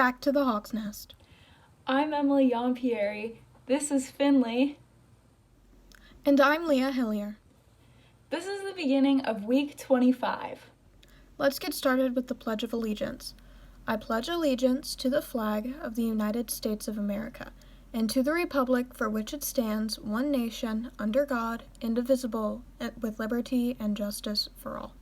back to the Hawk's Nest. I'm Emily Yampieri. This is Finley. And I'm Leah Hillier. This is the beginning of week 25. Let's get started with the Pledge of Allegiance. I pledge allegiance to the flag of the United States of America and to the republic for which it stands, one nation, under God, indivisible, with liberty and justice for all.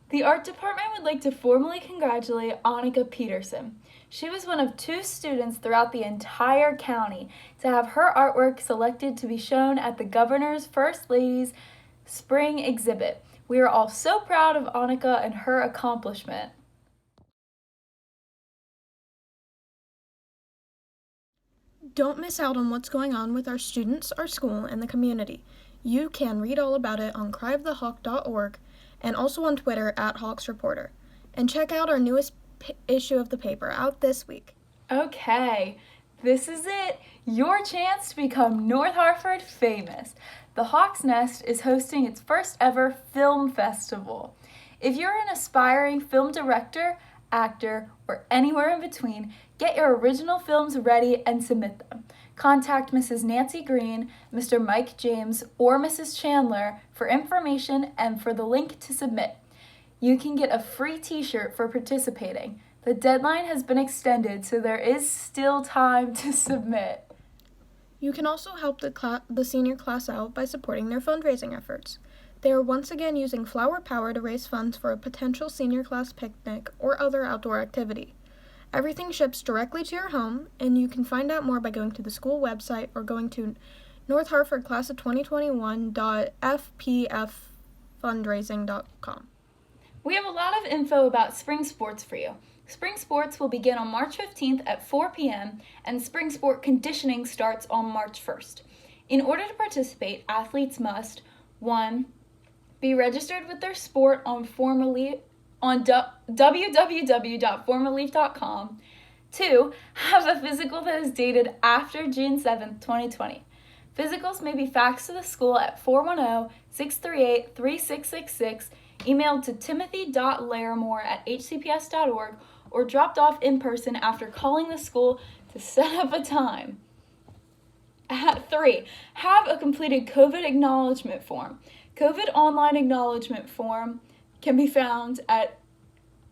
The art department would like to formally congratulate Annika Peterson. She was one of 2 students throughout the entire county to have her artwork selected to be shown at the Governor's First Lady's Spring Exhibit. We are all so proud of Annika and her accomplishment. Don't miss out on what's going on with our students, our school, and the community. You can read all about it on cryofthehawk.org and also on Twitter @HawksReporter. And check out our newest issue of the paper out this week. Okay, this is it. Your chance to become North Hartford famous. The Hawk's Nest is hosting its first ever film festival. If you're an aspiring film director, actor, or anywhere in between, get your original films ready and submit them. Contact Mrs. Nancy Green, Mr. Mike James, or Mrs. Chandler for information and for the link to submit. You can get a free t-shirt for participating. The deadline has been extended, so there is still time to submit. You can also help the senior class out by supporting their fundraising efforts. They are once again using Flower Power to raise funds for a potential senior class picnic or other outdoor activity. Everything ships directly to your home, and you can find out more by going to the school website or going to North Hartford Class of 2021.fpffundraising.com. We have a lot of info about spring sports for you. Spring sports will begin on March 15th at 4 p.m. and spring sport conditioning starts on March 1st. In order to participate, athletes must 1. Be registered with their sport on www.formaleaf.com. 2. Have a physical that is dated after June 7th, 2020. Physicals may be faxed to the school at 410-638-3666, emailed to timothy.larimore@hcps.org, or dropped off in person after calling the school to set up a time. 3. Have a completed COVID acknowledgement form. COVID online acknowledgement form can be found at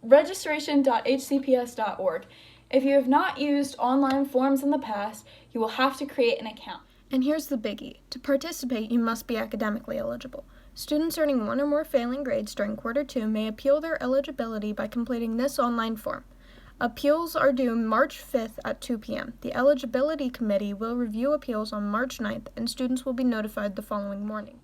registration.hcps.org. If you have not used online forms in the past, you will have to create an account. And here's the biggie. To participate, you must be academically eligible. Students earning 1 or more failing grades during quarter 2 may appeal their eligibility by completing this online form. Appeals are due March 5th at 2 p.m. The eligibility committee will review appeals on March 9th, and students will be notified the following morning.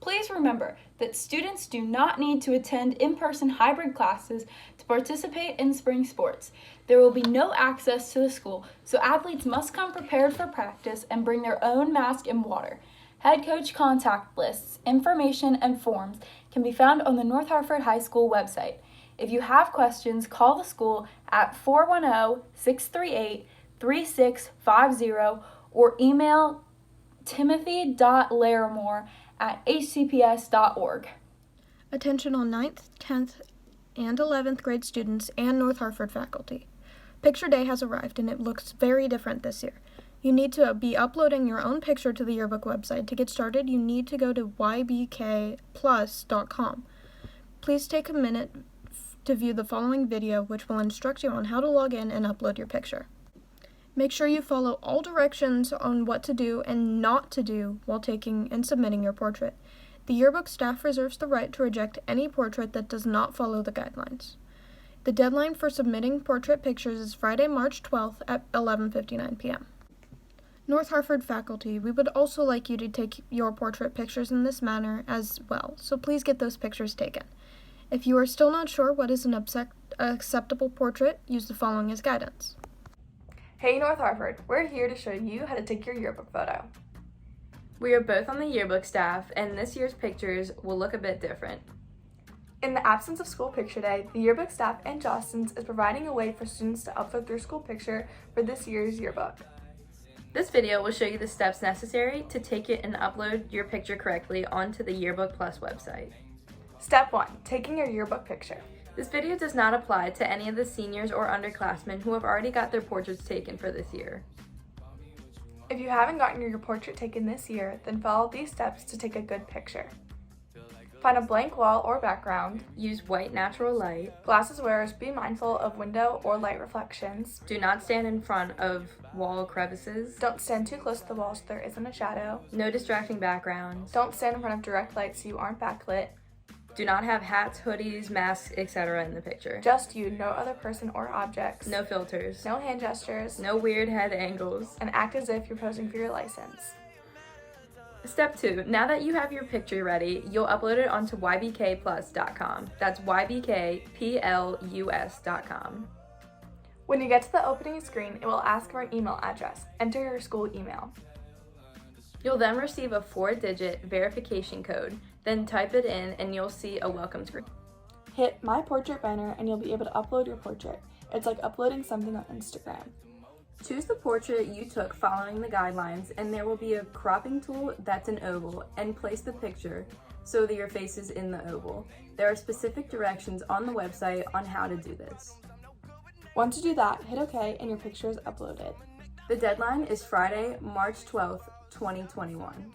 Please remember that students do not need to attend in-person hybrid classes to participate in spring sports. There will be no access to the school, so athletes must come prepared for practice and bring their own mask and water. Head coach contact lists, information, and forms can be found on the North Hartford High School website. If you have questions, call the school at 410-638-3650 or email timothy.larimore@hcps.org. Attention all 9th, 10th, and 11th grade students and North Hartford faculty. Picture Day has arrived, and it looks very different this year. You need to be uploading your own picture to the yearbook website. To get started, you need to go to ybkplus.com. Please take a minute to view the following video, which will instruct you on how to log in and upload your picture. Make sure you follow all directions on what to do and not to do while taking and submitting your portrait. The yearbook staff reserves the right to reject any portrait that does not follow the guidelines. The deadline for submitting portrait pictures is Friday, March 12th at 11:59 p.m. North Hartford faculty, we would also like you to take your portrait pictures in this manner as well, so please get those pictures taken. If you are still not sure what is an acceptable portrait, use the following as guidance. Hey North Hartford, we're here to show you how to take your yearbook photo. We are both on the yearbook staff, and this year's pictures will look a bit different. In the absence of school picture day, the yearbook staff and Jostens is providing a way for students to upload their school picture for this year's yearbook. This video will show you the steps necessary to take it and upload your picture correctly onto the Yearbook Plus website. Step 1. Taking your yearbook picture. This video does not apply to any of the seniors or underclassmen who have already got their portraits taken for this year. If you haven't gotten your portrait taken this year, then follow these steps to take a good picture. Find a blank wall or background. Use white natural light. Glasses wearers, be mindful of window or light reflections. Do not stand in front of wall crevices. Don't stand too close to the wall so there isn't a shadow. No distracting backgrounds. Don't stand in front of direct light so you aren't backlit. Do not have hats, hoodies, masks, etc. in the picture. Just you, no other person or objects. No filters. No hand gestures. No weird head angles. And act as if you're posing for your license. Step 2. Now that you have your picture ready, you'll upload it onto ybkplus.com. That's ybkplus.com. When you get to the opening screen, it will ask for an email address. Enter your school email. You'll then receive a 4-digit verification code, then type it in and you'll see a welcome screen. Hit My Portrait banner and you'll be able to upload your portrait. It's like uploading something on Instagram. Choose the portrait you took following the guidelines, and there will be a cropping tool that's an oval, and place the picture so that your face is in the oval. There are specific directions on the website on how to do this. Once you do that, hit OK and your picture is uploaded. The deadline is Friday, March 12th, 2021.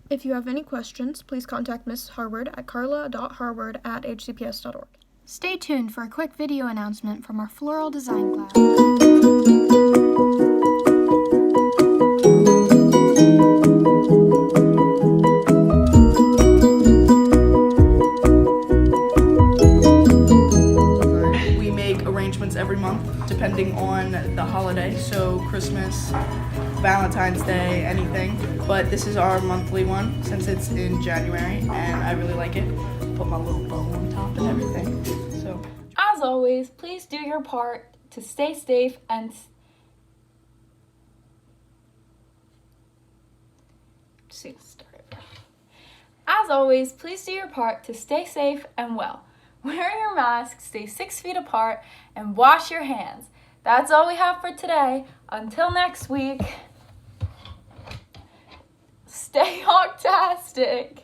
If you have any questions, please contact Ms. Harward at carla.harward@hcps.org. Stay tuned for a quick video announcement from our floral design class. We make arrangements every month depending on the holiday, so Christmas, Valentine's Day, anything. But this is our monthly one since it's in January and I really like it. Put my little bow on top and everything. So As always, please do your part to stay safe and As always, please do your part to stay safe and well. Wear your mask, stay 6 feet apart, and wash your hands. That's all we have for today. Until next week, stay hawktastic.